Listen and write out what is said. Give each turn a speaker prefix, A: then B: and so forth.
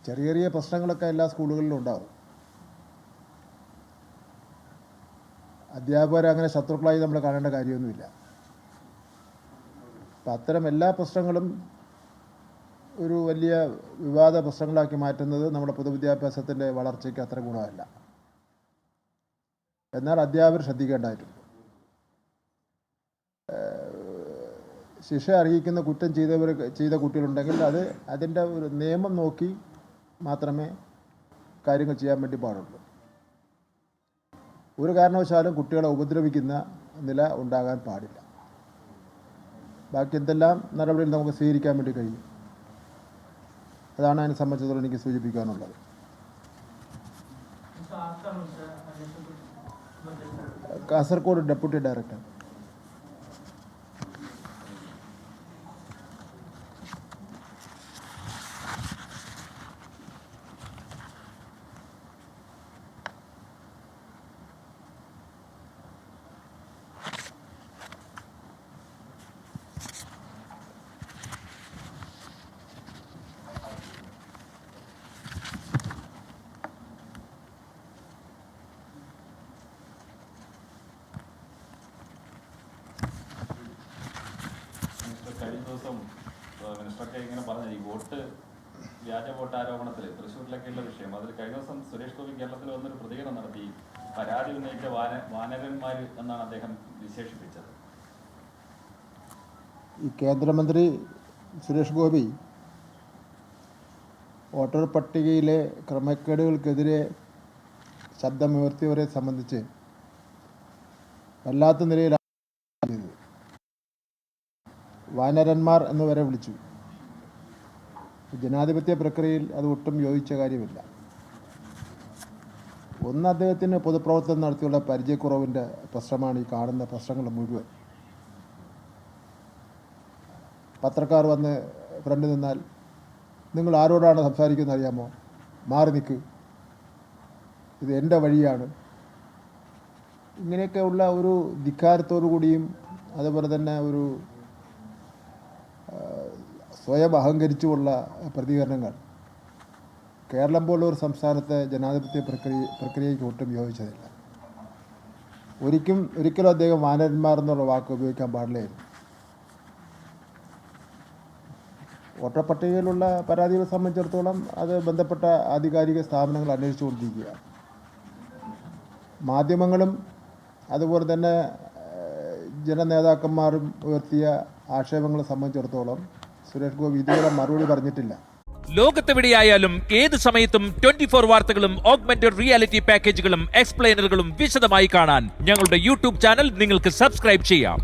A: ചെറിയ ചെറിയ പ്രശ്നങ്ങളൊക്കെ എല്ലാ സ്കൂളുകളിലും ഉണ്ടാകും. അധ്യാപകർ അങ്ങനെ ശത്രുക്കളായി നമ്മൾ കാണേണ്ട കാര്യമൊന്നുമില്ല. അപ്പം അത്തരം എല്ലാ പ്രശ്നങ്ങളും ഒരു വലിയ വിവാദ പ്രശ്നങ്ങളാക്കി മാറ്റുന്നത് നമ്മുടെ പൊതുവിദ്യാഭ്യാസത്തിൻ്റെ വളർച്ചയ്ക്ക് അത്ര ഗുണമല്ല. എന്നാൽ അധ്യാപകർ ശ്രദ്ധിക്കേണ്ടതായിട്ടുണ്ട്. ശിക്ഷ അർഹിക്കുന്ന കുറ്റം ചെയ്ത കുട്ടികളുണ്ടെങ്കിൽ അതിൻ്റെ ഒരു നിയമം നോക്കി മാത്രമേ കാര്യങ്ങൾ ചെയ്യാൻ വേണ്ടി പാടുള്ളൂ. ഒരു കാരണവശാലും കുട്ടികളെ ഉപദ്രവിക്കുന്ന നില ഉണ്ടാകാൻ പാടില്ല. ബാക്കി എന്തെല്ലാം നടപടികൾ നമുക്ക് സ്വീകരിക്കാൻ വേണ്ടി കഴിയും, അതാണ് അതിനെ സംബന്ധിച്ചിടത്തോളം എനിക്ക് സൂചിപ്പിക്കാനുള്ളത്. Kasaragod deputy director.
B: കഴിഞ്ഞ ദിവസം മിനിസ്റ്ററൊക്കെ ഇങ്ങനെ പറഞ്ഞ ഈ വ്യാജ വോട്ട് ആരോപണത്തിൽ തൃശ്ശൂരിലൊക്കെയുള്ള വിഷയം, അതിൽ കഴിഞ്ഞ ദിവസം സുരേഷ് ഗോപി കേരളത്തിൽ വന്നൊരു പ്രതികരണം നടത്തി. പരാതി ഉന്നയിച്ച വാനരന്മാർ എന്നാണ് അദ്ദേഹം വിശേഷിപ്പിച്ചത്.
A: ഈ കേന്ദ്രമന്ത്രി സുരേഷ് ഗോപി വോട്ടർ പട്ടികയിലെ ക്രമക്കേടുകൾക്കെതിരെ ശബ്ദമുയർത്തിയവരെ സംബന്ധിച്ച് വല്ലാത്ത നിലയിൽ വാനരന്മാർ എന്ന് വരെ വിളിച്ചു. ജനാധിപത്യ പ്രക്രിയയിൽ അത് ഒട്ടും യോജിച്ച കാര്യമില്ല. ഒന്ന്, അദ്ദേഹത്തിന് പൊതുപ്രവർത്തനം നടത്തിയുള്ള പരിചയക്കുറവിൻ്റെ പ്രശ്നമാണ് ഈ കാണുന്ന പ്രശ്നങ്ങൾ മുഴുവൻ. പത്രക്കാർ വന്ന് ഫ്രണ്ട് നിന്നാൽ നിങ്ങൾ ആരോടാണ് സംസാരിക്കുന്നത് അറിയാമോ, മാറി നിൽക്ക്, ഇത് എൻ്റെ വഴിയാണ്, ഇങ്ങനെയൊക്കെയുള്ള ഒരു ധിക്കാരത്തോടു കൂടിയും അതുപോലെ തന്നെ ഒരു സ്വയം അഹങ്കരിച്ചുമുള്ള പ്രതികരണങ്ങൾ കേരളം പോലുള്ള ഒരു സംസ്ഥാനത്തെ ജനാധിപത്യ പ്രക്രിയയ്ക്ക് ഒട്ടും യോജിച്ചതില്ല. ഒരിക്കലും അദ്ദേഹം വാനരന്മാർ എന്നുള്ള വാക്ക് ഉപയോഗിക്കാൻ പാടില്ലായിരുന്നു. വോട്ടർ പട്ടികയിലുള്ള പരാതികളെ സംബന്ധിച്ചിടത്തോളം അത് ബന്ധപ്പെട്ട ആധികാരിക സ്ഥാപനങ്ങൾ അന്വേഷിച്ചുകൊണ്ടിരിക്കുകയാണ്. മാധ്യമങ്ങളും അതുപോലെ തന്നെ ജനനേതാക്കന്മാരും ഉയർത്തിയ ആക്ഷേപങ്ങളെ സംബന്ധിച്ചിടത്തോളം സുരേഷ് ഗോപി ഇതുവരെ മറുപടി പറഞ്ഞിട്ടില്ല.
C: ലോകത്തെവിടെയായാലും ഏത് സമയത്തും 24 വാർത്തകളും ഓഗ്മെന്റഡ് റിയാലിറ്റി പാക്കേജുകളും എക്സ്പ്ലെയിനറുകളും വിശദമായി കാണാൻ ഞങ്ങളുടെ യൂട്യൂബ് ചാനൽ നിങ്ങൾക്ക് സബ്സ്ക്രൈബ് ചെയ്യാം.